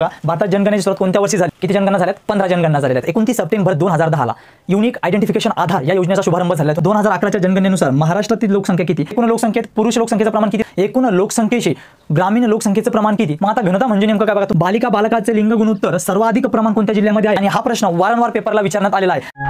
भारतात जनगणनेची सुरुवात कोणत्या वर्षी झाली? किती जनगणना झाल्यात? 15 जनगणना झालेल्या आहेत. 29 सप्टेंबर 2010 ला युनिक आयडेंटिफिकेशन आधार या योजनेचा शुभारंभ झाला. 2011च्या जनगणनेनुसार महाराष्ट्रातील लोकसंख्या किती? एकूण लोकसंख्येत पुरुष लोकसंख्येचं प्रमाण किती? एकूण लोकसंख्येशी ग्रामीण लोकसंख्येचं प्रमाण किती? मग आता घनता म्हणजे नेमकं काय बघा. बालिका बालकाचे लिंग गुणोत्तर सर्वाधिक प्रमाण कोणत्या जिल्ह्यामध्ये आहे? आणि हा प्रश्न वारंवार पेपरला विचारण्यात आलेला आहे.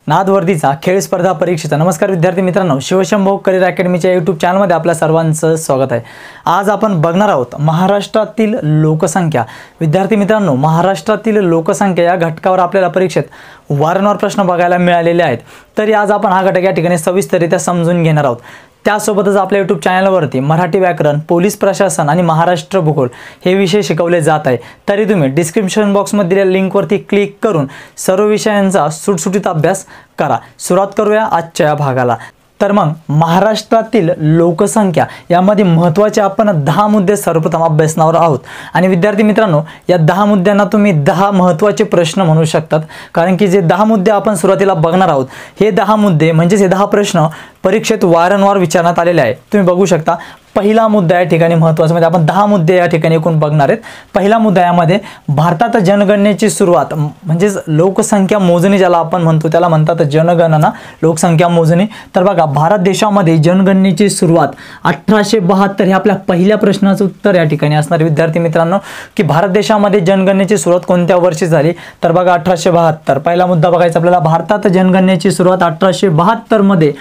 नादवर्दीचा खेळ स्पर्धा परीक्षेचा नमस्कार विद्यार्थी मित्रांनो, शिवशंभो करिअर अकॅडमीच्या यूट्यूब चॅनलमध्ये आपल्या सर्वांचं स्वागत आहे. आज आपण बघणार आहोत महाराष्ट्रातील लोकसंख्या. विद्यार्थी मित्रांनो, महाराष्ट्रातील लोकसंख्या या घटकावर आपल्याला परीक्षेत वारंवार प्रश्न बघायला मिळालेले आहेत. तरी आज आपण हा घटक या ठिकाणी सविस्तररित्या समजून घेणार आहोत. त्यासोबतच आपल्या यूट्यूब चॅनलवरती मराठी व्याकरण, पोलीस प्रशासन आणि महाराष्ट्र भूगोल हे विषय शिकवले जात आहे. तरी तुम्ही डिस्क्रिप्शन बॉक्समध्ये दिलेल्या लिंकवरती क्लिक करून सर्व विषयांचा सुटसुटीत अभ्यास करा. सुरुवात करूया आजच्या या भागाला. तर मग महाराष्ट्रातील लोकसंख्या यामध्ये महत्त्वाचे आपण 10 मुद्दे सर्वप्रथम अभ्यासणार आहोत. आणि विद्यार्थी मित्रांनो, या 10 मुद्द्यांना तुम्ही 10 महत्त्वाचे प्रश्न म्हणू शकतात. कारण की जे 10 मुद्दे आपण सुरुवातीला बघणार आहोत, हे 10 मुद्दे म्हणजेच हे 10 प्रश्न परीक्षेत वारंवार विचारण्यात आलेले आहे. तुम्ही बघू शकता. पहिला मुद्दा या ठिकाणी महत्त्वाचा, म्हणजे आपण 10 मुद्दे या ठिकाणी एकूण बघणार आहेत. पहिला मुद्दा यामध्ये भारतात जनगणनेची सुरुवात म्हणजेच लोकसंख्या मोजणी ज्याला आपण म्हणतो त्याला म्हणतात जनगणना, लोकसंख्या मोजणी. तर बघा, भारत देशामध्ये जनगणनेची सुरुवात 1872 हे आपल्या पहिल्या प्रश्नाचं उत्तर या ठिकाणी असणार. विद्यार्थी मित्रांनो, की भारत देशामध्ये जनगणनेची सुरुवात कोणत्या वर्षी झाली? तर बघा 1872. पहिला मुद्दा बघायचा आपल्याला. भारतात जनगणनेची सुरुवात 1872 मध्ये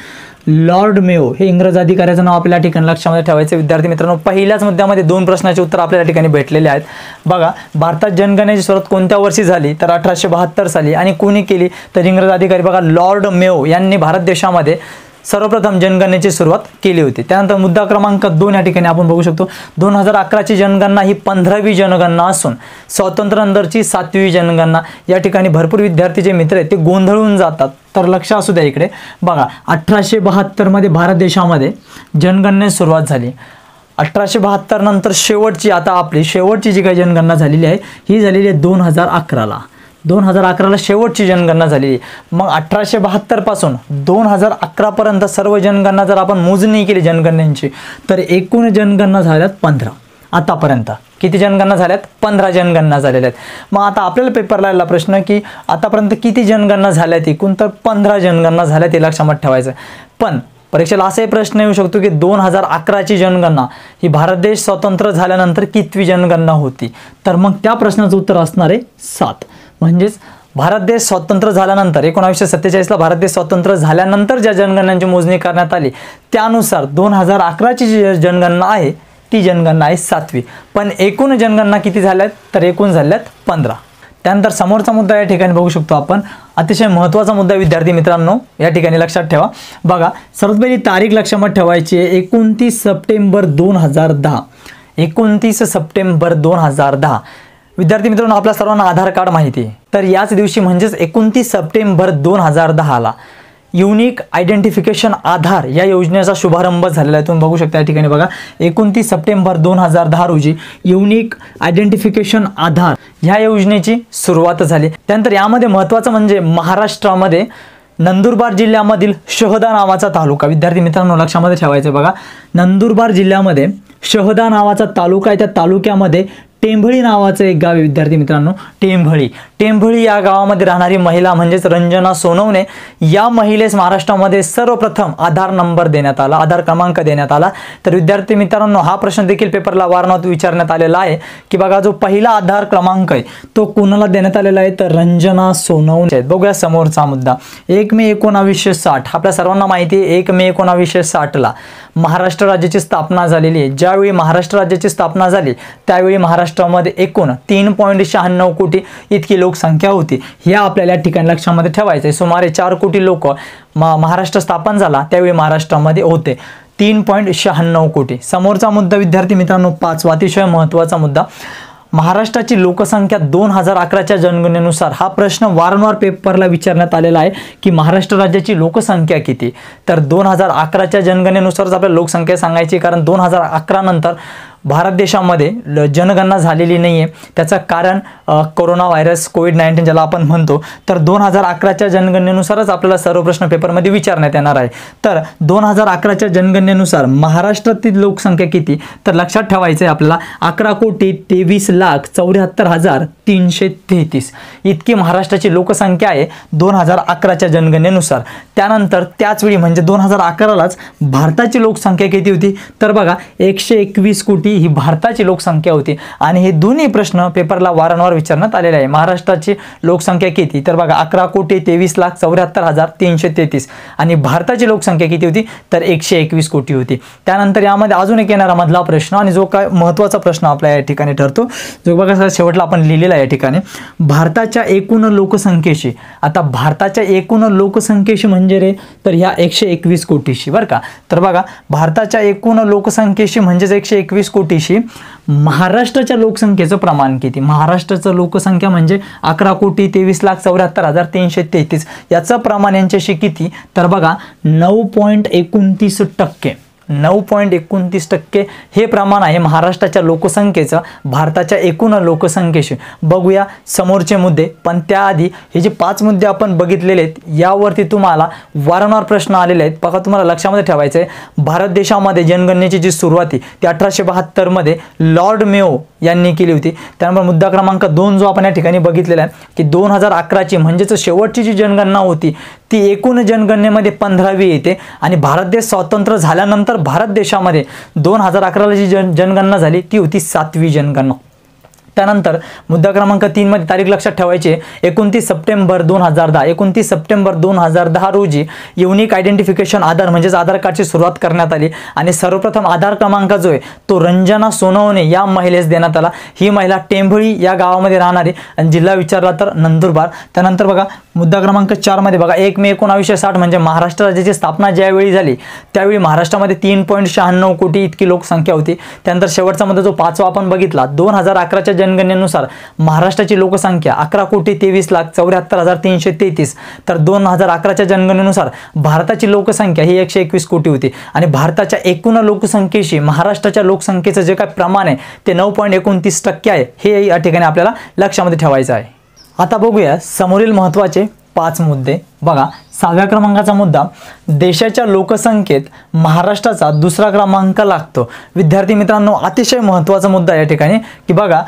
लॉर्ड मेयो हे इंग्रज अधिकाऱ्याचं नाव आपल्या ठिकाणी लक्षामध्ये ठेवायचं. विद्यार्थी मित्रांनो, पहिल्याच मुद्द्यामध्ये 2 प्रश्नाचे उत्तर आपल्या ठिकाणी भेटलेले आहेत. बघा, भारतात जनगणनेची सुरुवात कोणत्या वर्षी झाली? तर 1872 साली. आणि कोणी केली? तर इंग्रज अधिकारी बघा लॉर्ड मेयो यांनी भारत देशामध्ये सर्वप्रथम जनगणनेची सुरुवात केली होती. त्यानंतर मुद्दा क्रमांक 2 या ठिकाणी आपण बघू शकतो. 2011ची जनगणना ही 15वी जनगणना असून स्वातंत्र्यानंतरची 7वी जनगणना. या ठिकाणी भरपूर विद्यार्थी जे मित्र आहेत ते गोंधळून जातात. तर लक्ष असू द्या इकडे. बघा, 1872 मध्ये भारत देशामध्ये जनगणनेस सुरुवात झाली. 1872 नंतर शेवटची, आता आपली शेवटची जी काही जनगणना झालेली आहे ही झालेली आहे 2011ला. 2011ला शेवटची जनगणना झालेली. मग 1872 पासून 2011 पर्यंत सर्व जनगणना जर आपण मोजणी केली जनगणनेची, तर एकूण जनगणना झाल्यात 15. आतापर्यंत किती जनगणना झाल्यात? 15 जनगणना झालेल्या आहेत. मग आता आपल्याला पेपरला आलेला प्रश्न की आतापर्यंत किती जनगणना झाल्यात एकूण? तर 15 जनगणना झाल्यात, हे लक्षात ठेवायचं. पण परीक्षेला असाही प्रश्न येऊ शकतो की 2011ची जनगणना ही भारत देश स्वतंत्र झाल्यानंतर कितवी जनगणना होती? तर मग त्या प्रश्नाचं उत्तर असणार आहे 7. म्हणजेच भारत देश स्वतंत्र झाल्यानंतर 1947ला भारत देश स्वतंत्र झाल्यानंतर ज्या जनगणनांची मोजणी करण्यात आली त्यानुसार 2011ची जी जनगणना आहे ती जनगणना आहे 7वी. पण एकूण जनगणना किती झाल्यात? तर एकूण झाल्यात 15. त्यानंतर समोरचा मुद्दा या ठिकाणी बघू शकतो आपण. अतिशय महत्त्वाचा मुद्दा विद्यार्थी मित्रांनो, या ठिकाणी लक्षात ठेवा. बघा, सर्वात पहिली तारीख लक्षात ठेवायची आहे 29 सप्टेंबर 2010. 29 सप्टेंबर 2010. विद्यार्थी मित्रांनो, आपल्या सर्वांना आधार कार्ड माहिती आहे. तर याच दिवशी म्हणजेच 29 सप्टेंबर 2010ला युनिक आयडेंटिफिकेशन आधार या योजनेचा शुभारंभ झालेला आहे. तुम्ही बघू शकता या ठिकाणी. बघा, 29 सप्टेंबर 2010 रोजी युनिक आयडेंटिफिकेशन आधार ह्या योजनेची सुरुवात झाली. त्यानंतर यामध्ये महत्त्वाचं म्हणजे महाराष्ट्रामध्ये नंदुरबार जिल्ह्यामधील शहदा नावाचा तालुका, विद्यार्थी मित्रांनो लक्षामध्ये ठेवायचं. बघा, नंदुरबार जिल्ह्यामध्ये शहदा नावाचा तालुका आहे. त्या तालुक्यामध्ये टेंभळी नावाचं एक गाव आहे. विद्यार्थी मित्रांनो, टेंभळी या गावामध्ये राहणारी महिला म्हणजेच रंजना सोनवणे या महिलेस महाराष्ट्रामध्ये सर्वप्रथम आधार नंबर देण्यात आला, आधार क्रमांक देण्यात आला. तर विद्यार्थी मित्रांनो, हा प्रश्न देखील पेपरला वारंवार विचारण्यात आलेला आहे की बघा, जो पहिला आधार क्रमांक आहे तो कोणाला देण्यात आलेला आहे? तर रंजना सोनवणे. बघूया समोरचा मुद्दा. 1 मे 1960. आपल्या सर्वांना माहिती आहे 1 मे 1960ला महाराष्ट्र राज्याची स्थापना झालेली आहे. ज्यावेळी महाराष्ट्र राज्याची स्थापना झाली त्यावेळी महाराष्ट्रामध्ये एकूण 3.96 कोटी इतकी लोकसंख्या होती. हे आपल्याला या ठिकाणी लक्षामध्ये ठेवायचं आहे. सुमारे 4 कोटी लोक महाराष्ट्र स्थापन झाला त्यावेळी महाराष्ट्रामध्ये होते. 3.96 कोटी. समोरचा मुद्दा विद्यार्थी मित्रांनो 5वा, अतिशय महत्त्वाचा मुद्दा. महाराष्ट्राची लोकसंख्या 2011च्या जनगणनेनुसार हा प्रश्न वारंवार पेपरला विचारण्यात आलेला आहे की महाराष्ट्र राज्याची लोकसंख्या किती? तर 2011च्या जनगणनेनुसारच आपल्याला लोकसंख्या सांगायची, कारण 2011 नंतर भारत देशामध्ये जनगणना झालेली नाही आहे. त्याचं कारण कोरोना व्हायरस कोविड-19 ज्याला आपण म्हणतो. तर 2011च्या जनगणनेनुसारच आपल्याला सर्व प्रश्न पेपरमध्ये विचारण्यात येणार आहे. तर 2011च्या जनगणनेनुसार महाराष्ट्रातील लोकसंख्या किती, तर लक्षात ठेवायचं आहे आपल्याला 11,23,24,333 इतकी महाराष्ट्राची लोकसंख्या आहे 2011च्या जनगणनेनुसार. त्यानंतर त्याच वेळी म्हणजे 2011लाच भारताची लोकसंख्या किती होती, तर बघा 121 कोटी ही भारताची लोकसंख्या होती. आणि हे दोन्ही प्रश्न पेपरला वारंवार विचारण्यात आलेले आहे. महाराष्ट्राची लोकसंख्या किती, तर बघा 11,23,74,333 आणि भारताची लोकसंख्या किती होती, तर 121 कोटी होती. त्यानंतर यामध्ये अजून एक येणारा मधला प्रश्न आणि जो काय महत्त्वाचा प्रश्न आपल्या या ठिकाणी ठरतो, जो बघा शेवटला आपण लिहिलेला आहे या ठिकाणी, भारताच्या एकूण लोकसंख्येशी. आता भारताच्या एकूण लोकसंख्येशी म्हणजे रे, तर ह्या 121 कोटीशी बरं का. तर बघा भारताच्या एकूण लोकसंख्येशी म्हणजेच 121 कोटीशी महाराष्ट्राच्या लोकसंख्येचं प्रमाण किती. महाराष्ट्राचं लोकसंख्या म्हणजे 11,23,74,333 याचं प्रमाण यांच्याशी किती, तर बघा 9.29%. 9.29% हे प्रमाण आहे महाराष्ट्राच्या लोकसंख्येचं भारताच्या एकूण लोकसंख्येशी. बघूया समोरचे मुद्दे, पण त्याआधी हे जे 5 मुद्दे आपण बघितलेले आहेत यावरती तुम्हाला वारंवार प्रश्न आलेले आहेत. बघा तुम्हाला लक्षामध्ये ठेवायचं आहे, भारत देशामध्ये जनगणनेची जी सुरुवात ती 1872 मध्ये लॉर्ड मेयो यांनी केली होती. त्यानंतर मुद्दा क्रमांक 2 जो आपण या ठिकाणी बघितलेला आहे की 2011ची म्हणजेच शेवटची जी जनगणना होती ती एकूण जनगणनेमध्ये 15वी येते. आणि भारत देश स्वतंत्र झाल्यानंतर भारत देशामध्ये 2011ला जी जनगणना झाली ती होती 7वी जनगणना. त्यानंतर मुद्दा क्रमांक 3 मध्ये तारीख लक्षात ठेवायची 29 सप्टेंबर 2010. 29 सप्टेंबर 2010 रोजी युनिक आयडेंटिफिकेशन आधार म्हणजेच आधार कार्डची सुरुवात करण्यात आली. आणि सर्वप्रथम आधार क्रमांक जो आहे तो रंजना सोनवणे या महिलेस देण्यात आला. ही महिला टेंभळी या गावामध्ये राहणारी आणि जिल्हा विचारला तर नंदुरबार. त्यानंतर बघा मुद्दा क्रमांक 4 मध्ये बघा 1 मे 1960 म्हणजे महाराष्ट्र राज्याची स्थापना ज्यावेळी झाली त्यावेळी महाराष्ट्रामध्ये 3.96 कोटी इतकी लोकसंख्या होती. त्यानंतर शेवटचा मुद्दा जो 5वा आपण बघितला 2011च्या जनगणनेनुसार महाराष्ट्राची लोकसंख्या 11,23,74,333. तर 2011च्या जनगणनेनुसार भारताची लोकसंख्या ही 121 कोटी होती. आणि भारताच्या एकूण लोकसंख्येशी महाराष्ट्राच्या लोकसंख्येचं जे काय प्रमाण आहे ते 9.29% आहे. हे या ठिकाणी आपल्याला लक्षामध्ये ठेवायचं आहे. आता बघूया समोरील महत्त्वाचे 5 मुद्दे. बघा 6व्या क्रमांकाचा मुद्दा, देशाच्या लोकसंख्येत महाराष्ट्राचा 2रा क्रमांक लागतो. विद्यार्थी मित्रांनो अतिशय महत्त्वाचा मुद्दा या ठिकाणी की बघा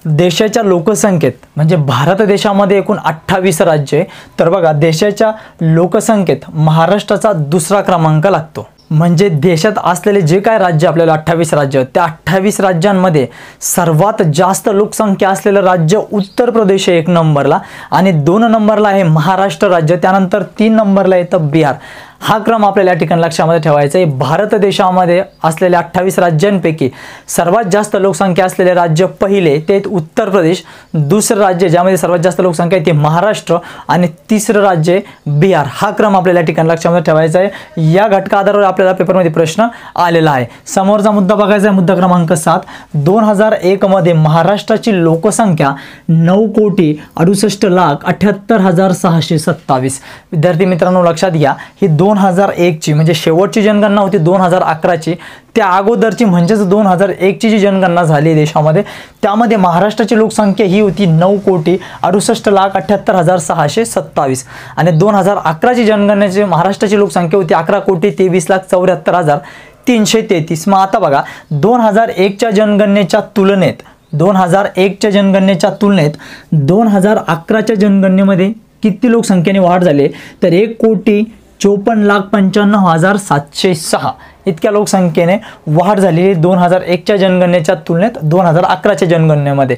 देशाच्या लोकसंख्येत म्हणजे भारत देशामध्ये एकूण 28 राज्य आहे. तर बघा देशाच्या लोकसंख्येत महाराष्ट्राचा 2रा क्रमांक लागतो. म्हणजे देशात असलेले जे काय राज्य आपल्याला 28 राज्य त्या 28 राज्यांमध्ये सर्वात जास्त लोकसंख्या असलेलं राज्य उत्तर प्रदेश आहे 1 नंबरला. आणि 2 नंबरला आहे महाराष्ट्र राज्य. त्यानंतर 3 नंबरला येतं बिहार. हा क्रम आपल्याला या ठिकाणी लक्षामध्ये ठेवायचा आहे. भारत देशामध्ये असलेल्या 28 राज्यांपैकी सर्वात जास्त लोकसंख्या असलेले राज्य पहिले ते उत्तर प्रदेश. दुसरं राज्य ज्यामध्ये सर्वात जास्त लोकसंख्या आहे ते महाराष्ट्र. आणि तिसरं राज्य बिहार. हा क्रम आपल्याला या ठिकाणी लक्षामध्ये ठेवायचा आहे. या घटका आधारावर आपल्याला पेपरमध्ये प्रश्न आलेला आहे. समोरचा मुद्दा बघायचा आहे मुद्दा क्रमांक 7. 2001 मध्ये महाराष्ट्राची लोकसंख्या 9,68,78,627. विद्यार्थी मित्रांनो लक्षात घ्या ही 2001 ची म्हणजे शेवटची जनगणना होती 2011ची. त्या अगोदरची म्हणजेच 2001 ची जी जनगणना झाली देशामध्ये त्यामध्ये महाराष्ट्राची लोकसंख्या ही होती 9,68,78,627. आणि 2011ची जनगणनेची महाराष्ट्राची लोकसंख्या होती 11,23,74,333. मग आता बघा 2001च्या जनगणनेच्या तुलनेत 2001च्या जनगणनेच्या तुलनेत 2011च्या जनगणनेमध्ये किती लोकसंख्येने वाढ झाली तर 1,54,95,706 इतक्या लोकसंख्येने वाढ झालेली 2001च्या जनगणनेच्या तुलनेत 2011च्या जनगणनेमध्ये.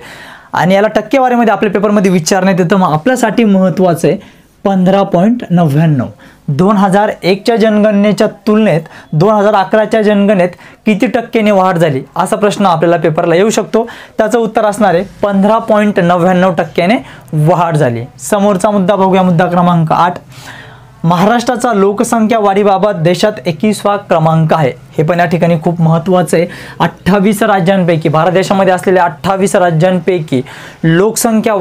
आणि याला टक्केवारीमध्ये आपल्या पेपरमध्ये विचारण्यात येतं. मग आपल्यासाठी महत्त्वाचं आहे 15.99. 2001च्या जनगणनेच्या तुलनेत 2011च्या जनगणनेत किती टक्क्याने वाढ झाली असा प्रश्न आपल्याला पेपरला येऊ शकतो. त्याचं उत्तर असणार आहे 15.99% वाढ झाली. समोरचा मुद्दा बघूया मुद्दा क्रमांक 8. महाराष्ट्राचा लोकसंख्या वाढीबाबत देशात 21वा क्रमांक आहे। हे पण या ठिकाणी खूप महत्त्वाचं आहे। 28 राज्यांपैकी भारत देशामध्ये असलेल्या 28 राज्यांपैकी लोकसंख्या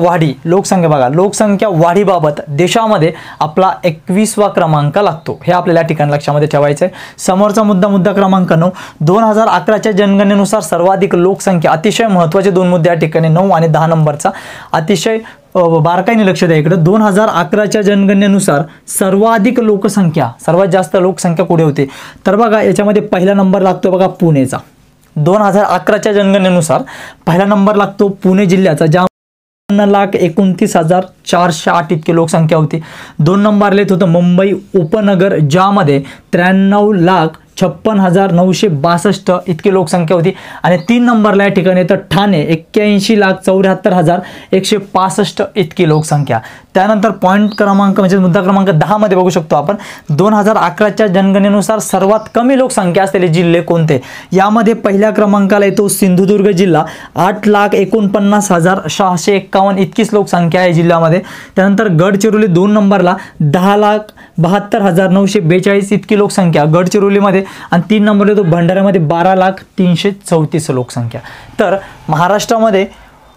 वाढीबाबत देशामध्ये आपला 21वा क्रमांक लागतो। हे आपल्याला या ठिकाणी लक्षामध्ये ठेवायचं आहे। समोरचा मुद्दा क्रमांक 9, 2011च्या जनगणनेनुसार सर्वाधिक लोकसंख्या, अतिशय महत्त्वाचे दोन मुद्दे या ठिकाणी 9 आणि 10 नंबरचा अतिशय बारकाईने लक्ष द्या इकडे। 2011च्या जनगणनेनुसार सर्वाधिक लोकसंख्या, सर्वात जास्त लोकसंख्या कुठे होती तर बघा याच्यामध्ये पहिला नंबर लागतो बघा पुणेचा। 2011च्या जनगणनेनुसार पहिला नंबर लागतो पुणे जिल्ह्याचा, ज्या 59,29,408 इतकी लोकसंख्या होती। 2 नंबरला येत होतं मुंबई उपनगर, ज्यामध्ये 93,56,962 इतकी लोकसंख्या होती। आणि 3 नंबरला या ठिकाणी येतं ठाणे, 81,74,165 इतकी लोकसंख्या। त्यानंतर पॉईंट क्रमांक म्हणजे मुद्दा क्रमांक 10 मध्ये बघू शकतो आपण 2011च्या जनगणनेनुसार सर्वात कमी लोकसंख्या असलेले जिल्हे कोणते। यामध्ये पहिल्या क्रमांकाला येतो सिंधुदुर्ग जिल्हा, 8,49,651 इतकीच लोकसंख्या आहे जिल्ह्यामध्ये। त्यानंतर गडचिरोली 2 नंबरला 10,72,942 इतकी लोकसंख्या गडचिरोलीमध्ये। आणि 3 नंबरला येतो भंडाऱ्यामध्ये 12,334 लोकसंख्या। तर महाराष्ट्रामध्ये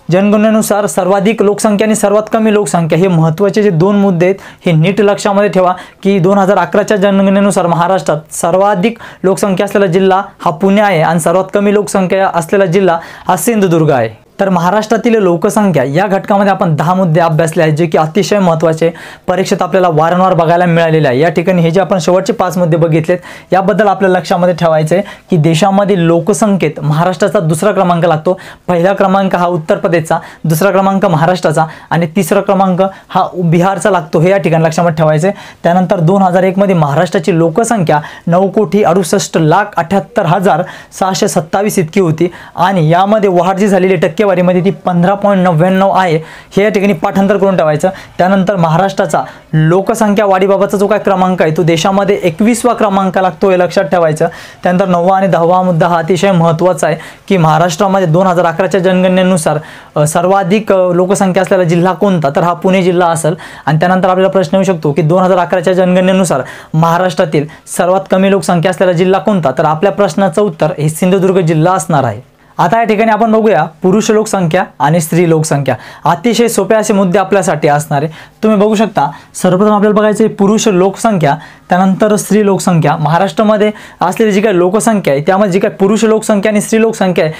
जनगणनेनुसार सर्वाधिक लोकसंख्या आणि सर्वात कमी लोकसंख्या हे महत्त्वाचे जे दोन मुद्दे आहेत हे नीट लक्षामध्ये ठेवा की 2011च्या जनगणनेनुसार महाराष्ट्रात सर्वाधिक लोकसंख्या असलेला जिल्हा हा पुणे आहे आणि सर्वात कमी लोकसंख्या असलेला जिल्हा हा सिंधुदुर्ग आहे। तर महाराष्ट्रातील लोकसंख्या या घटकामध्ये आपण 10 मुद्दे अभ्यासले आहेत जे की अतिशय महत्त्वाचे परीक्षेत आपल्याला वारंवार बघायला मिळालेले आहे। या ठिकाणी हे जे आपण शेवटचे 5 मुद्दे बघितलेत याबद्दल आपल्याला लक्षामध्ये ठेवायचे आहे की देशामध्ये लोकसंख्येत महाराष्ट्राचा दुसरा क्रमांक लागतो। पहिला क्रमांक हा उत्तर प्रदेशचा, दुसरा क्रमांक महाराष्ट्राचा आणि तिसरा क्रमांक हा बिहारचा लागतो। हे या ठिकाणी लक्षामध्ये ठेवायचे। त्यानंतर 2001 मध्ये महाराष्ट्राची लोकसंख्या 9,68,78,627 इतकी होती आणि यामध्ये वाढ जी झालेली टक्केवारी मध्ये ती 15.99 आहे। हे या ठिकाणी पाठांतर करून ठेवायचं। त्यानंतर महाराष्ट्राचा लोकसंख्या वाढीबाबतचा जो काय क्रमांक आहे तो देशामध्ये 21वा क्रमांक लागतो, हे लक्षात ठेवायचं। त्यानंतर 9वा आणि 10वा मुद्दा हा अतिशय महत्त्वाचा आहे की महाराष्ट्रामध्ये 2011च्या जनगणनेनुसार सर्वाधिक लोकसंख्या असलेला जिल्हा कोणता तर हा पुणे जिल्हा असेल। आणि त्यानंतर आपल्याला प्रश्न येऊ शकतो की 2011च्या जनगणनेनुसार महाराष्ट्रातील सर्वात कमी लोकसंख्या असलेला जिल्हा कोणता तर आपल्या प्रश्नाचं उत्तर हे सिंधुदुर्ग जिल्हा असणार आहे। आता या ठिकाणी आपण बघूया पुरुष लोकसंख्या आणि स्त्री लोकसंख्या। अतिशय सोपे असे मुद्दे आपल्यासाठी असणार आहे। तुम्ही बघू शकता सर्वप्रथम आपल्याला बघायचे पुरुष लोकसंख्या, त्यानंतर स्त्री लोकसंख्या। महाराष्ट्रामध्ये असलेली जी काही लोकसंख्या आहे त्यामध्ये जी काही पुरुष लोकसंख्या आणि स्त्री लोकसंख्या आहे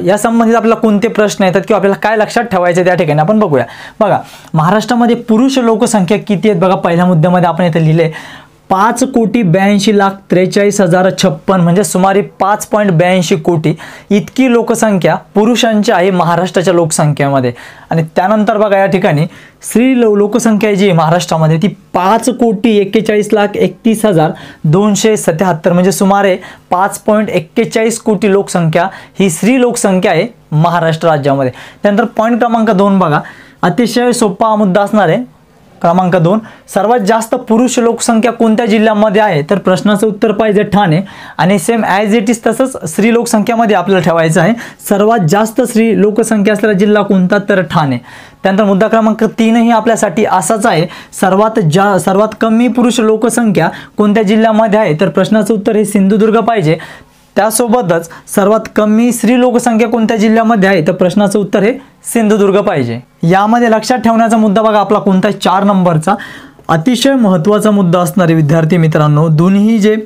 या संबंधित आपल्याला कोणते प्रश्न येतात किंवा आपल्याला काय लक्षात ठेवायचे त्या ठिकाणी आपण बघूया। बघा महाराष्ट्रामध्ये पुरुष लोकसंख्या किती आहेत बघा, पहिल्या मुद्द्यामध्ये आपण इथे लिहिले 5,82,43,056 म्हणजे सुमारे 5.82 कोटी इतकी लोकसंख्या पुरुषांची आहे महाराष्ट्राच्या लोकसंख्येमध्ये। आणि त्यानंतर बघा या ठिकाणी स्त्री लोकसंख्या जी महाराष्ट्रामध्ये ती 5,41,31,277 म्हणजे सुमारे 5.41 कोटी लोकसंख्या ही स्त्री लोकसंख्या आहे महाराष्ट्र राज्यामध्ये। त्यानंतर पॉईंट क्रमांक 2 बघा, अतिशय सोपा मुद्दा असणार आहे। क्रमांक 2, सर्वात जास्त पुरुष लोकसंख्या कोणत्या जिल्ह्यामध्ये आहे तर प्रश्नाचं उत्तर पाहिजे ठाणे। आणि सेम ॲज इट इज तसंच स्त्री लोकसंख्यामध्ये आपल्याला ठेवायचं आहे सर्वात जास्त स्त्री लोकसंख्या असलेला जिल्हा कोणता तर ठाणे। त्यानंतर मुद्दा क्रमांक 3 ही आपल्यासाठी असाच आहे, सर्वात कमी पुरुष लोकसंख्या कोणत्या जिल्ह्यामध्ये आहे तर प्रश्नाचं उत्तर हे सिंधुदुर्ग पाहिजे। त्यासोबतच सर्वात कमी स्त्री लोकसंख्या कोणत्या जिल्ह्यामध्ये आहे तर प्रश्नाचं उत्तर हे सिंधुदुर्ग पाहिजे। यामध्ये लक्षात ठेवण्याचा मुद्दा बघा आपला कोणता 4 नंबरचा अतिशय महत्त्वाचा मुद्दा असणार आहे विद्यार्थी मित्रांनो। दोन्ही जे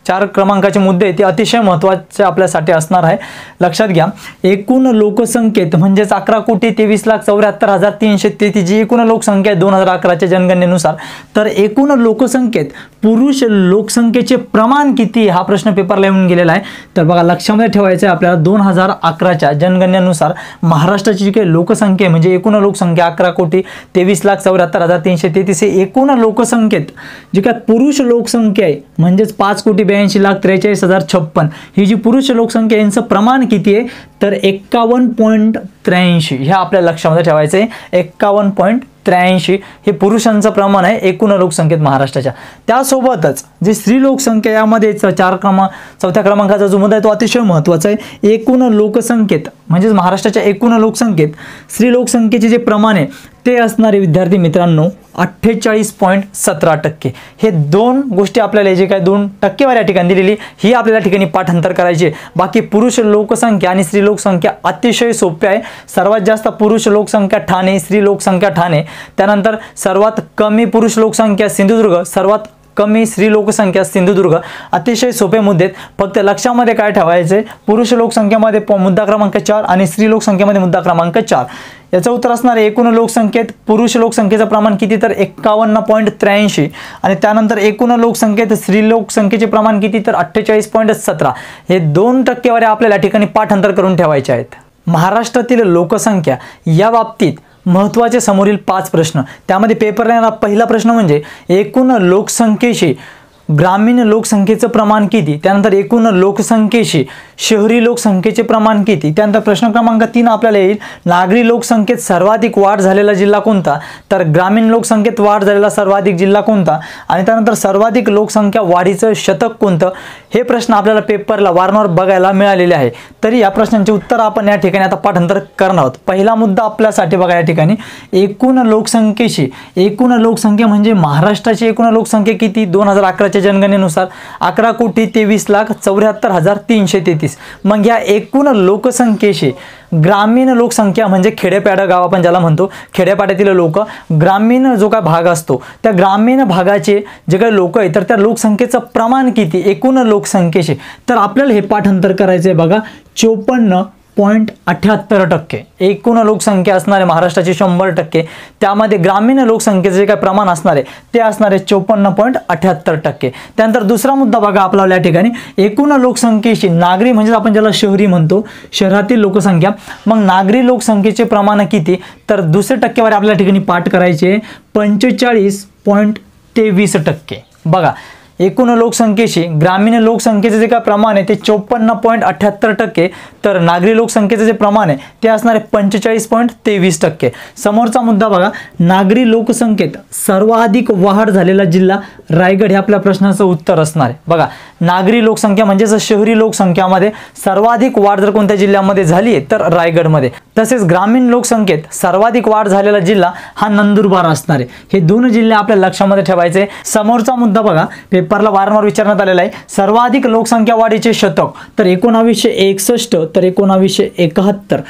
4 क्रमांकाचे मुद्दे आहेत ते अतिशय महत्त्वाचे आपल्यासाठी असणार आहे। लक्षात घ्या एकूण लोकसंख्येत म्हणजेच 11,23,74,333 जी एकूण लोकसंख्या आहे 2011च्या जनगणनेनुसार, तर एकूण लोकसंख्येत पुरुष लोकसंख्येचे प्रमाण किती हा प्रश्न पेपरला येऊन गेलेला आहे। तर बघा लक्षामध्ये ठेवायचं आहे आपल्याला 2011च्या जनगणनेनुसार महाराष्ट्राची जी काही लोकसंख्या म्हणजे एकूण लोकसंख्या 11,23,74,333 हे एकूण लोकसंख्येत जी काय पुरुष लोकसंख्या आहे म्हणजेच 5,82,43,056 ही जी पुरुष लोकसंख्या यांचं प्रमाण किती आहे तर 51.83 हे आपल्या लक्षामध्ये ठेवायचं आहे. 51.83 हे पुरुषांचं प्रमाण आहे एकूण लोकसंख्येत महाराष्ट्राच्या. त्यासोबतच जे स्त्री लोकसंख्या यामध्ये चौथ्या क्रमांकाचा जो मुद्दा आहे तो अतिशय महत्त्वाचा आहे. एकूण लोकसंख्येत म्हणजेच महाराष्ट्राच्या एकूण लोकसंख्येत स्त्री लोकसंख्येचे जे प्रमाण आहे ते असणारे विद्यार्थी मित्रांनो 48.17%. हे दोन गोष्टी आपल्याला जे काय 2 टक्केवारी या ठिकाणी दिलेली ही आपल्याला ठिकाणी पाठांतर करायची. बाकी पुरुष लोकसंख्या आणि स्त्री लोकसंख्या अतिशय सोपे आहे. सर्वात जास्त पुरुष लोकसंख्या ठाणे, स्त्री लोकसंख्या ठाणे. त्यानंतर सर्वात कमी पुरुष लोकसंख्या सिंधुदुर्ग, सर्वात कमी स्त्री लोकसंख्या सिंधुदुर्ग. अतिशय सोपे मुद्दे आहेत. फक्त लक्षामध्ये काय ठेवायचे, पुरुष लोकसंख्येमध्ये मुद्दा क्रमांक 4 आणि स्त्री लोकसंख्येमध्ये मुद्दा क्रमांक 4. याचं उत्तर असणार आहे एकूण लोकसंख्येत पुरुष लोकसंख्येचं प्रमाण किती तर 51.83 आणि त्यानंतर एकूण लोकसंख्येत स्त्री लोकसंख्येचे प्रमाण किती तर 48.17. हे 2 टक्केवारी आपल्याला ठिकाणी पाठांतर करून ठेवायचे आहेत. महाराष्ट्रातील लोकसंख्या या बाबतीत महत्त्वाचे समोरील 5 प्रश्न. त्यामध्ये पेपरला येणारा पहिला प्रश्न म्हणजे एकूण लोकसंख्येशी ग्रामीण लोकसंख्येचं प्रमाण किती, त्यानंतर एकूण लोकसंख्येशी शहरी लोकसंख्येचे प्रमाण किती. त्यानंतर प्रश्न क्रमांक 3 आपल्याला येईल नागरी लोकसंख्येत सर्वाधिक वाढ झालेला जिल्हा कोणता, तर ग्रामीण लोकसंख्येत वाढ झालेला सर्वाधिक जिल्हा कोणता आणि त्यानंतर सर्वाधिक लोकसंख्या वाढीचं शतक कोणतं. हे प्रश्न आपल्याला पेपरला वारंवार बघायला मिळालेले आहे. तरी या प्रश्नांची उत्तर आपण या ठिकाणी आता पाठांतर करणार आहोत. पहिला मुद्दा आपल्यासाठी बघा या ठिकाणी एकूण लोकसंख्येशी, एकूण लोकसंख्या म्हणजे महाराष्ट्राची एकूण लोकसंख्या किती 2011 जनगणनेनुसार 11,23,74,333. मग या एकूण लोकसंख्येशी ग्रामीण लोकसंख्या म्हणजे खेडेपाडा गाव आपण ज्याला म्हणतो, खेडेपाड्यातील लोक, ग्रामीण जो काय भाग असतो त्या ग्रामीण भागाचे जे काही लोक आहेत तर त्या लोकसंख्येचं प्रमाण किती एकूण लोकसंख्येशी. तर आपल्याला हे पाठांतर करायचं आहे बघा 54.78%. एकूण लोकसंख्या असणार आहे महाराष्ट्राची 100%. त्यामध्ये ग्रामीण लोकसंख्येचे जे काय प्रमाण असणार आहे ते असणार आहे 54.78%. त्यानंतर दुसरा मुद्दा बघा आपल्याला या ठिकाणी एकूण लोकसंख्येशी नागरी म्हणजे आपण ज्याला शहरी म्हणतो, शहरातील लोकसंख्या. मग नागरी लोकसंख्येचे प्रमाण किती, तर दुसरे टक्केवारी आपल्याला ठिकाणी पाठ करायचे 45.23%. बघा एकूण लोकसंख्येशी ग्रामीण लोकसंख्येचे जे काय प्रमाण आहे ते 54.78%, तर नागरी लोकसंख्येचे जे प्रमाण आहे ते असणार आहे 45.23%. समोरचा मुद्दा बघा नागरी लोकसंख्येत सर्वाधिक वाढ झालेला जिल्हा रायगड हे आपल्या प्रश्नाचं उत्तर असणार आहे. बघा नागरी लोकसंख्या म्हणजेच शहरी लोकसंख्यामध्ये सर्वाधिक वाढ जर कोणत्या जिल्ह्यामध्ये झाली आहे तर रायगडमध्ये. तसेच ग्रामीण लोकसंख्येत सर्वाधिक वाढ झालेला जिल्हा हा नंदुरबार असणार आहे. हे 2 जिल्हे आपल्या लक्षामध्ये ठेवायचे. समोरचा मुद्दा बघा पेपरला वारंवार विचारण्यात आलेला आहे सर्वाधिक लोकसंख्या वाढीचे शतक, तर 1961 तर 1971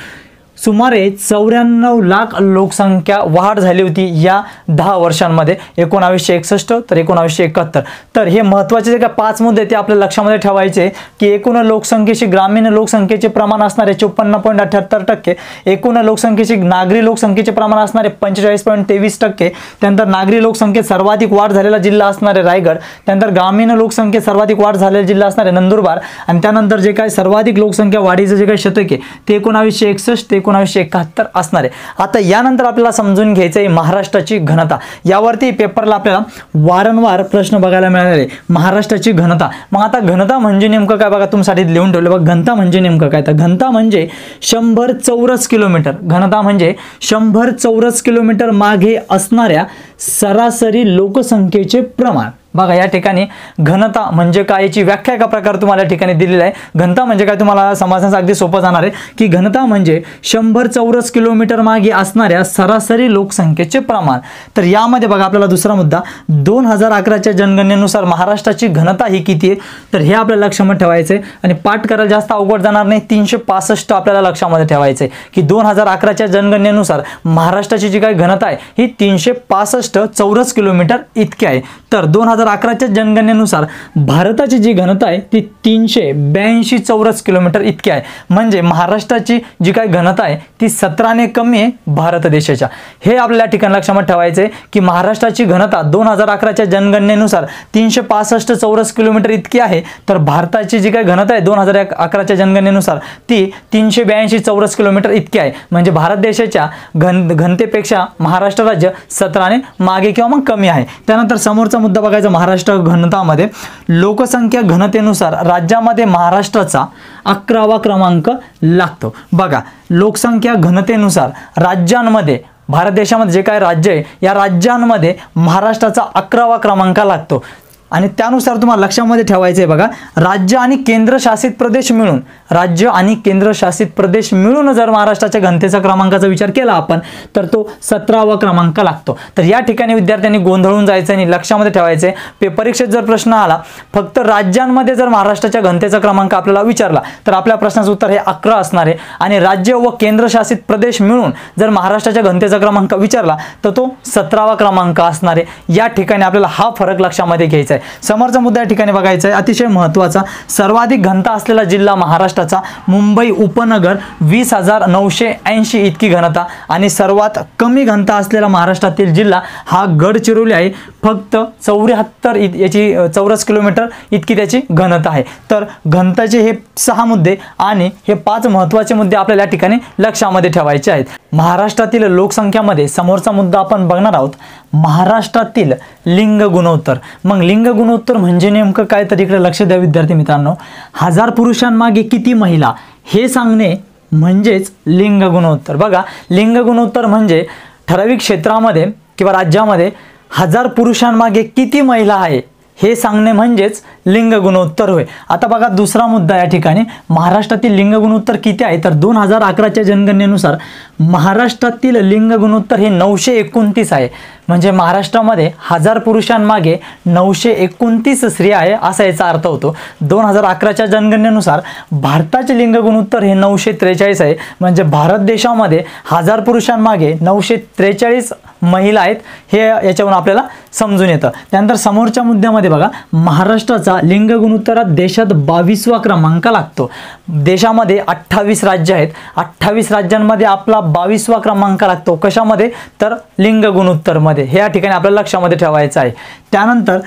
सुमारे 94 लाख लोकसंख्या वाढ झाली होती या 10 वर्षांमध्ये 1961 तर 1971. तर हे महत्त्वाचे जे काय 5 मुद्दे ते आपल्या लक्षामध्ये ठेवायचे की एकूण लोकसंख्येशी ग्रामीण लोकसंख्येचे प्रमाण असणारे 54.78%, एकूण लोकसंख्येशी नागरी लोकसंख्येचे प्रमाण असणारे 45.23%, त्यानंतर नागरी लोकसंख्येत सर्वाधिक वाढ झालेला जिल्हा असणारे रायगड, त्यानंतर ग्रामीण लोकसंख्येत सर्वाधिक वाढ झालेला जिल्हा असणारे नंदुरबार आणि त्यानंतर जे काय सर्वाधिक लोकसंख्या वाढीचं जे काही शतक आहे ते 1961 1971 असणार आहे. आता यानंतर आपल्याला समजून घ्यायचं आहे महाराष्ट्राची घनता. यावरती पेपरला आपल्याला वारंवार प्रश्न बघायला मिळाले महाराष्ट्राची घनता. मग आता घनता म्हणजे नेमकं काय बघा तुमच्यासाठी लिहून ठेवलं बघा. घनता म्हणजे नेमकं काय, तर घनता म्हणजे 100 चौरस किलोमीटर. घनता म्हणजे 100 चौरस किलोमीटर मागे असणाऱ्या सरासरी लोकसंख्येचे प्रमाण. बघा या ठिकाणी घनता म्हणजे काय याची व्याख्या एका प्रकारे तुम्हाला या ठिकाणी दिलेली आहे. घनता म्हणजे काय तुम्हाला समजण्यास अगदी सोपं जाणार आहे की घनता म्हणजे 100 चौरस किलोमीटर मागे असणाऱ्या सरासरी लोकसंख्येचे प्रमाण. तर यामध्ये बघा आपल्याला दुसरा मुद्दा 2011च्या जनगणनेनुसार महाराष्ट्राची घनता ही किती आहे तर हे आपल्याला लक्षामध्ये ठेवायचं आहे आणि पाठ करायला जास्त अवघड जाणार नाही. 365 आपल्याला लक्षामध्ये ठेवायचं आहे की 2011च्या जनगणनेनुसार महाराष्ट्राची जी काही घनता आहे ही 365 चौरस किलोमीटर इतकी आहे. तर 2011च्या जनगणनेनुसार भारताची जी घनता आहे ती 382 चौरस किलोमीटर इतकी आहे. म्हणजे महाराष्ट्राची जी काही घनता आहे ती 17ने कमी आहे भारत देशाच्या. हे आपल्याला ठिकाणी लक्षामध्ये ठेवायचं आहे की महाराष्ट्राची घनता 2011च्या जनगणनेनुसार 365 चौरस किलोमीटर इतकी आहे, तर भारताची जी काही घनता आहे 2011च्या जनगणनेनुसार ती 382 चौरस किलोमीटर इतकी आहे. म्हणजे भारत देशाच्या घनतेपेक्षा महाराष्ट्र राज्य 17ने मागे किंवा मग कमी आहे. त्यानंतर समोरचा मुद्दा बघायचा महाराष्ट्र घनतामध्ये लोकसंख्या घनतेनुसार राज्यामध्ये महाराष्ट्राचा 11वा क्रमांक लागतो। बघा, लोकसंख्या घनतेनुसार राज्यांमध्ये भारत देशामध्ये जे काय राज्य आहे या राज्यांमध्ये महाराष्ट्राचा 11वा क्रमांक लागतो। आणि त्यानुसार तुम्हाला लक्षामध्ये ठेवायचं आहे बघा, राज्य आणि केंद्रशासित प्रदेश मिळून, राज्य आणि केंद्रशासित प्रदेश मिळून जर महाराष्ट्राच्या घनतेचा क्रमांकाचा विचार केला आपण तर तो 17वा क्रमांक लागतो। तर या ठिकाणी विद्यार्थ्यांनी गोंधळून जायचं आणि लक्षामध्ये ठेवायचं आहे, परीक्षेत जर प्रश्न आला फक्त राज्यांमध्ये जर महाराष्ट्राच्या घनतेचा क्रमांक आपल्याला विचारला तर आपल्या प्रश्नाचं उत्तर हे 11 असणार आहे, आणि राज्य व केंद्रशासित प्रदेश मिळून जर महाराष्ट्राच्या घनतेचा क्रमांक विचारला तर तो 17वा क्रमांक असणार आहे। या ठिकाणी आपल्याला हा फरक लक्षामध्ये घ्यायचा आहे। समोरचा मुद्दा या ठिकाणी बघायचा आहे, अतिशय महत्त्वाचा, सर्वाधिक घनता असलेला जिल्हा महाराष्ट्राचा मुंबई उपनगर 20,980 इतकी घनता, आणि सर्वात कमी घनता असलेला महाराष्ट्रातील जिल्हा हा गडचिरोली आहे, फक्त 74 याची चौरस किलोमीटर इतकी त्याची घनता आहे। तर घनताचे हे 6 मुद्दे आणि हे 5 महत्त्वाचे मुद्दे आपल्याला या ठिकाणी लक्षामध्ये ठेवायचे आहेत। महाराष्ट्रातील लोकसंख्यामध्ये समोरचा मुद्दा आपण बघणार आहोत, महाराष्ट्रातील लिंग गुणोत्तर। मग लिंग गुणोत्तर म्हणजे नेमकं काय, तर इकडे लक्ष द्या विद्यार्थी मित्रांनो, 1000 पुरुषांमागे किती महिला हे सांगणे म्हणजेच लिंग गुणोत्तर। बघा, लिंग गुणोत्तर म्हणजे ठराविक क्षेत्रामध्ये किंवा राज्यामध्ये 1000 पुरुषांमागे किती महिला आहे हे सांगणे म्हणजेच लिंग गुणोत्तर होय। आता बघा दुसरा मुद्दा या ठिकाणी, महाराष्ट्रातील लिंग गुणोत्तर किती आहे, तर 2011च्या जनगणनेनुसार महाराष्ट्रातील लिंग गुणोत्तर हे 929 आहे। म्हणजे महाराष्ट्रामध्ये 1000 पुरुषांमागे 929 स्त्रिया आहे असा याचा अर्थ होतो। 2011च्या जनगणनेनुसार भारताचे लिंग गुणोत्तर हे 943 आहे। म्हणजे भारत देशामध्ये 1000 पुरुषांमागे 943 महिला आहेत हे याच्यावरून आपल्याला समजून येतं। त्यानंतर समोरच्या मुद्द्यामध्ये बघा, महाराष्ट्राचा लिंग गुणोत्तरात देशात 22वा क्रमांक लागतो। देशामध्ये 28 राज्य आहेत, 28 राज्यांमध्ये आपला 22वा क्रमांक लागतो। कशामध्ये, तर लिंग गुणोत्तरमध्ये। हे या ठिकाणी आपल्याला लक्षामध्ये ठेवायचं आहे। त्यानंतर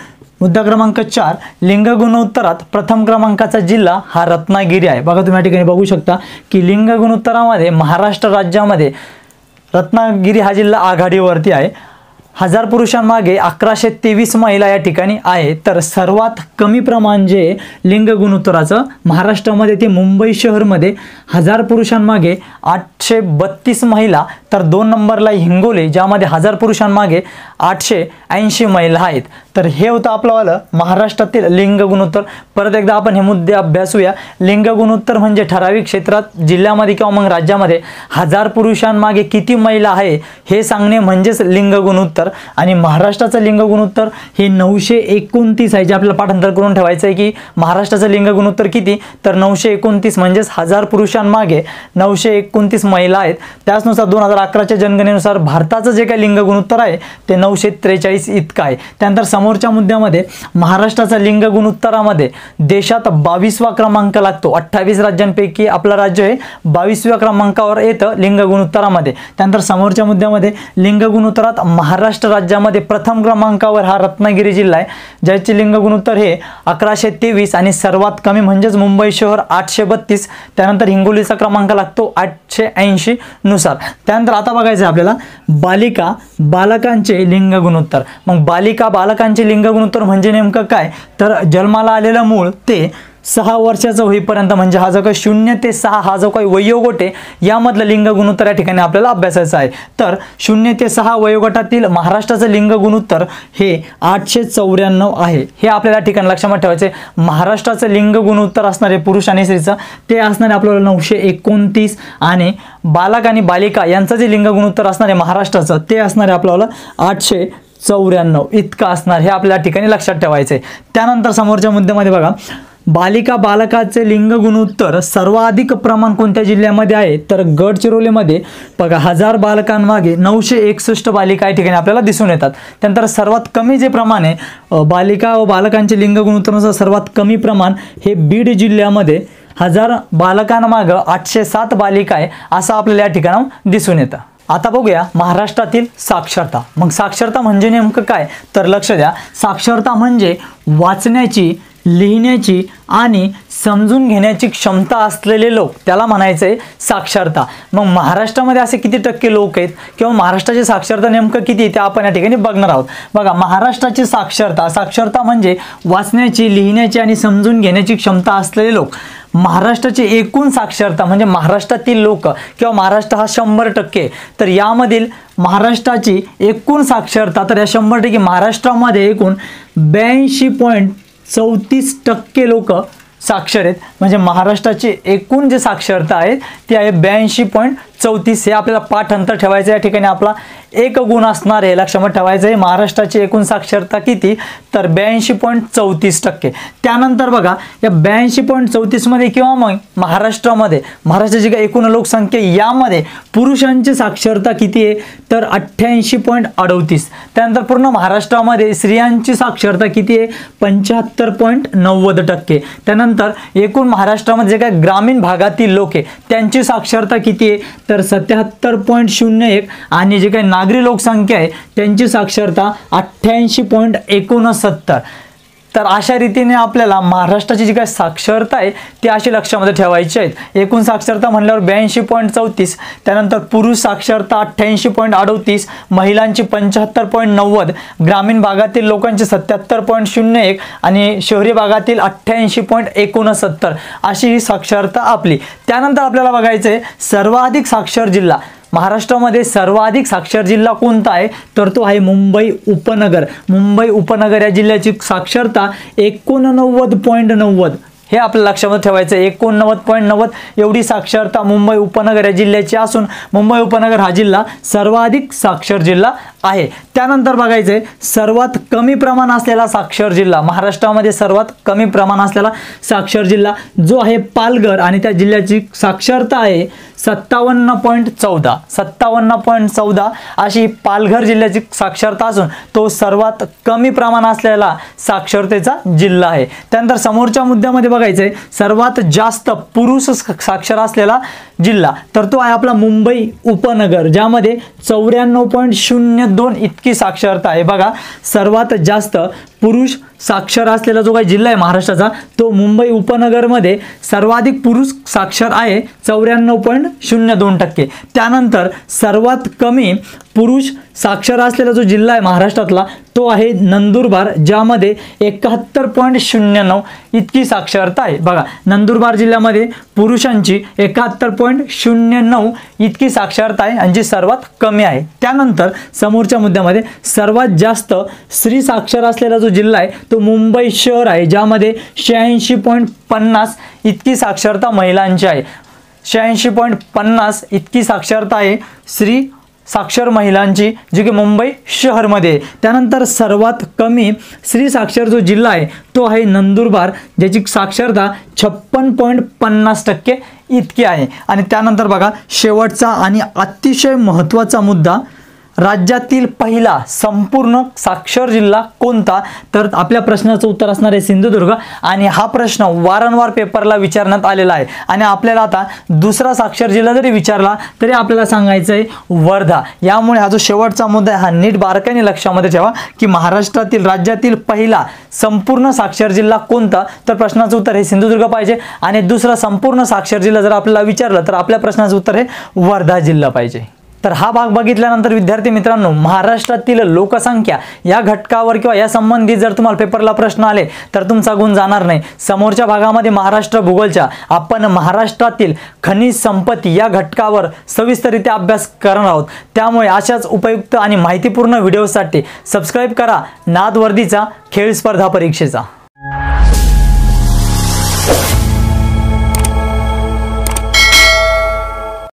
मुद्दा क्रमांक 4, लिंग गुणोत्तरात प्रथम क्रमांकाचा जिल्हा हा रत्नागिरी आहे। बघा तुम्ही या ठिकाणी बघू शकता की लिंग गुणोत्तरामध्ये महाराष्ट्र राज्यामध्ये रत्नागिरी हा जिल्हा आघाडीवरती आहे। 1000 पुरुषांमागे 1123 महिला या ठिकाणी आहे। तर सर्वात कमी प्रमाण जे लिंग गुणोत्तराचं महाराष्ट्रामध्ये ते मुंबई शहरमध्ये 1000 पुरुषांमागे 832 महिला, तर 2 नंबरला हिंगोली ज्यामध्ये 1000 पुरुषांमागे 880 महिला आहेत। तर हे होतं आपलं महाराष्ट्रातील लिंग गुणोत्तर। परत एकदा आपण हे मुद्दे अभ्यासूया। लिंग गुणोत्तर म्हणजे ठराविक क्षेत्रात जिल्ह्यामध्ये किंवा मग राज्यामध्ये 1000 पुरुषांमागे किती महिला आहे हे सांगणे म्हणजेच लिंग गुणोत्तर। आणि महाराष्ट्राचं लिंग गुणोत्तर हे 929 आहे, जे आपल्याला पाठांतर करून ठेवायचं आहे की महाराष्ट्राचं लिंग गुणोत्तर किती, तर 929 म्हणजेच 1000 पुरुषांमागे 929 महिला आहेत। त्याचनुसार 2011च्या जनगणनेनुसार भारताचं जे काही लिंग गुणोत्तर आहे ते 943 इतकं आहे। त्यानंतर समोरच्या मुद्द्यामध्ये महाराष्ट्राचा लिंग गुणोत्तरामध्ये देशात 22वा क्रमांक लागतो। 28 राज्यांपैकी आपलं राज्य हे 22व्या क्रमांकावर येतं लिंग गुणोत्तरामध्ये। त्यानंतर समोरच्या मुद्द्यामध्ये लिंग गुणोत्तरात महाराष्ट्र राज्यामध्ये प्रथम क्रमांकावर हा रत्नागिरी जिल्हा आहे, ज्याचे लिंग गुणोत्तर हे 1123 आणि सर्वात कमी म्हणजेच मुंबई शहर 832। त्यानंतर हिंगोलीचा क्रमांक लागतो 880 नुसार। त्यानंतर आता बघायचं आपल्याला बालिका बालकांचे लिंग गुणोत्तर। मग बालिका बालकांचे लिंग गुणोत्तर म्हणजे नेमकं काय, तर जन्माला आलेलं मूल ते 6 वर्षाचं होईपर्यंत, म्हणजे हा जो काही 0 ते 6 हा जो काही वयोगट आहे यामधलं लिंग गुणोत्तर या ठिकाणी आपल्याला अभ्यासायचं आहे। तर 0 ते 6 वयोगटातील महाराष्ट्राचं लिंग गुणोत्तर हे 894 आहे। हे आपल्याला ठिकाणी लक्षात ठेवायचं आहे। महाराष्ट्राचं लिंग गुणोत्तर असणारे पुरुष आणि स्त्रीचं ते असणारे आपल्याला 929, आणि बालक आणि बालिका यांचं जे लिंग गुणोत्तर असणारे महाराष्ट्राचं ते असणारे आपल्याला 894 इतकं असणार, हे आपल्या ठिकाणी लक्षात ठेवायचं आहे। त्यानंतर समोरच्या मुद्द्यामध्ये बघा, बालिका बालकाचे लिंग गुणोत्तर सर्वाधिक प्रमाण कोणत्या जिल्ह्यामध्ये आहे, तर गडचिरोलीमध्ये बघा 1000 बालकांमागे 961 बालिका या ठिकाणी आपल्याला दिसून येतात। त्यानंतर सर्वात कमी जे प्रमाण आहे बालिका व बालकांचे लिंग गुणोत्तराचं सर्वात कमी प्रमाण हे बीड जिल्ह्यामध्ये 1000 बालकांमागे 807 बालिका आहे असं आपल्याला या ठिकाणी दिसून येतं। आता बघूया महाराष्ट्रातील साक्षरता। मग साक्षरता म्हणजे नेमकं काय, तर लक्ष द्या, साक्षरता म्हणजे वाचण्याची, लिहिण्याची आणि समजून घेण्याची क्षमता असलेले लोक, त्याला म्हणायचं आहे साक्षरता. मग महाराष्ट्रामध्ये असे किती टक्के लोक आहेत किंवा महाराष्ट्राची साक्षरता नेमकं किती आहे ते आपण या ठिकाणी बघणार आहोत. बघा, महाराष्ट्राची साक्षरता म्हणजे वाचण्याची, लिहिण्याची आणि समजून घेण्याची क्षमता असलेले लोक. महाराष्ट्राची एकूण साक्षरता म्हणजे महाराष्ट्रातील लोक किंवा महाराष्ट्र हा 100%, तर यामधील महाराष्ट्राची एकूण साक्षरता, तर या 100% महाराष्ट्रामध्ये एकूण 82.34% लोक साक्षर आहेत. म्हणजे महाराष्ट्राची एकूण जी साक्षरता आहे ती आहे 82.34. हे आपल्याला पाठांतर ठेवायचं. या ठिकाणी आपला एक गुण असणार आहे, लक्षात ठेवायचं आहे. महाराष्ट्राची एकूण साक्षरता किती, तर 82.34%. त्यानंतर बघा, या 82.34 मध्ये किंवा मग महाराष्ट्राची एकूण लोकसंख्या यामध्ये पुरुषांची साक्षरता किती आहे, तर 88.38. त्यानंतर पूर्ण महाराष्ट्रामध्ये स्त्रियांची साक्षरता किती आहे, 75.90%. त्यानंतर एकूण महाराष्ट्रामध्ये जे काही ग्रामीण भागातील लोक आहे त्यांची साक्षरता किती आहे, तर 77.01. आणि जे काही नागरी लोकसंख्या आहे त्यांची साक्षरता 88.69. तर अशा रीतीने आपल्याला महाराष्ट्राची जी काही साक्षरता आहे ती अशी लक्षामध्ये ठेवायची आहे. एकूण साक्षरता म्हणल्यावर 82.34, त्यानंतर पुरुष साक्षरता 88.38, महिलांची 75.90, ग्रामीण भागातील लोकांची 77.01 आणि शहरी भागातील 88.69 अशी ही साक्षरता आपली. त्यानंतर आपल्याला बघायचं आहे सर्वाधिक साक्षर जिल्हा. महाराष्ट्रामध्ये सर्वाधिक साक्षर जिल्हा कोणता आहे, तर तो आहे मुंबई उपनगर. मुंबई उपनगर या जिल्ह्याची साक्षरता 89.90. हे आपल्या लक्षामध्ये ठेवायचं आहे. 89.90 एवढी साक्षरता मुंबई उपनगर या जिल्ह्याची असून मुंबई उपनगर हा जिल्हा सर्वाधिक साक्षर जिल्हा आहे. त्यानंतर बघायचं आहे सर्वात कमी प्रमाण असलेला साक्षर जिल्हा. महाराष्ट्रामध्ये सर्वात कमी प्रमाण असलेला साक्षर जिल्हा जो आहे पालघर, आणि त्या जिल्ह्याची साक्षरता आहे 57.14. 57.14 अशी पालघर जिल्ह्याची साक्षरता असून तो सर्वात कमी प्रमाण असलेला साक्षरतेचा जिल्हा आहे. त्यानंतर समोरच्या मुद्द्यामध्ये बघायचं आहे सर्वात जास्त पुरुष साक्षर असलेला जिल्हा, तर तो आहे आपला मुंबई उपनगर, ज्यामध्ये 94.02 इतकी साक्षरता आहे. बघा, सर्वात जास्त पुरुष साक्षर असलेला जो काही जिल्हा आहे महाराष्ट्राचा तो मुंबई उपनगरमध्ये सर्वाधिक पुरुष साक्षर आहे 94.02%. त्यानंतर सर्वात कमी पुरुष साक्षर असलेला जो जिल्हा आहे महाराष्ट्रातला तो आहे नंदुरबार, ज्यामध्ये 71.09 इतकी साक्षरता आहे. बघा, नंदुरबार जिल्ह्यामध्ये पुरुषांची 71.09 इतकी साक्षरता आहे आणि जी सर्वात कमी आहे. त्यानंतर समोरच्या मुद्द्यामध्ये सर्वात जास्त स्त्री साक्षर असलेला जो जिल्हा आहे तो मुंबई शहर आहे, ज्यामध्ये 86.50 इतकी साक्षरता महिलांची आहे. 86.50 इतकी साक्षरता आहे स्त्री साक्षर महिलांची, जी की मुंबई शहरमध्ये. त्यानंतर सर्वात कमी स्त्री साक्षर जो जिल्हा आहे तो आहे नंदुरबार, ज्याची साक्षरता 56.50% इतकी आहे. आणि त्यानंतर बघा शेवटचा आणि अतिशय महत्त्वाचा मुद्दा, राज्यातील पहिला संपूर्ण साक्षर जिल्हा कोणता, तर आपल्या प्रश्नाचं उत्तर असणार आहे सिंधुदुर्ग. आणि हा प्रश्न वारंवार पेपरला विचारण्यात आलेला आहे. आणि आपल्याला आता दुसरा साक्षर जिल्हा जरी विचारला तरी आपल्याला सांगायचं आहे वर्धा. यामुळे हा जो शेवटचा मुद्दा आहे हा नीट बारकाईने लक्षामध्ये ठेवा की महाराष्ट्रातील राज्यातील पहिला संपूर्ण साक्षर जिल्हा कोणता, तर प्रश्नाचं उत्तर हे सिंधुदुर्ग पाहिजे. आणि दुसरा संपूर्ण साक्षर जिल्हा जर आपल्याला विचारलं तर आपल्या प्रश्नाचं उत्तर हे वर्धा जिल्हा पाहिजे. तर हा भाग बघितल्यानंतर विद्यार्थी मित्रांनो, महाराष्ट्रातील लोकसंख्या या घटकावर किंवा या संबंधित जर तुम्हाला पेपरला प्रश्न आले तर तुमचा गुण जाणार नाही. समोरच्या भागामध्ये महाराष्ट्र भूगोलच्या आपण महाराष्ट्रातील खनिज संपत्ती या घटकावर सविस्तररित्या अभ्यास करणार आहोत. त्यामुळे अशाच उपयुक्त आणि माहितीपूर्ण व्हिडिओसाठी सबस्क्राईब करा नाद वर्दीचा खेळ स्पर्धा परीक्षेचा.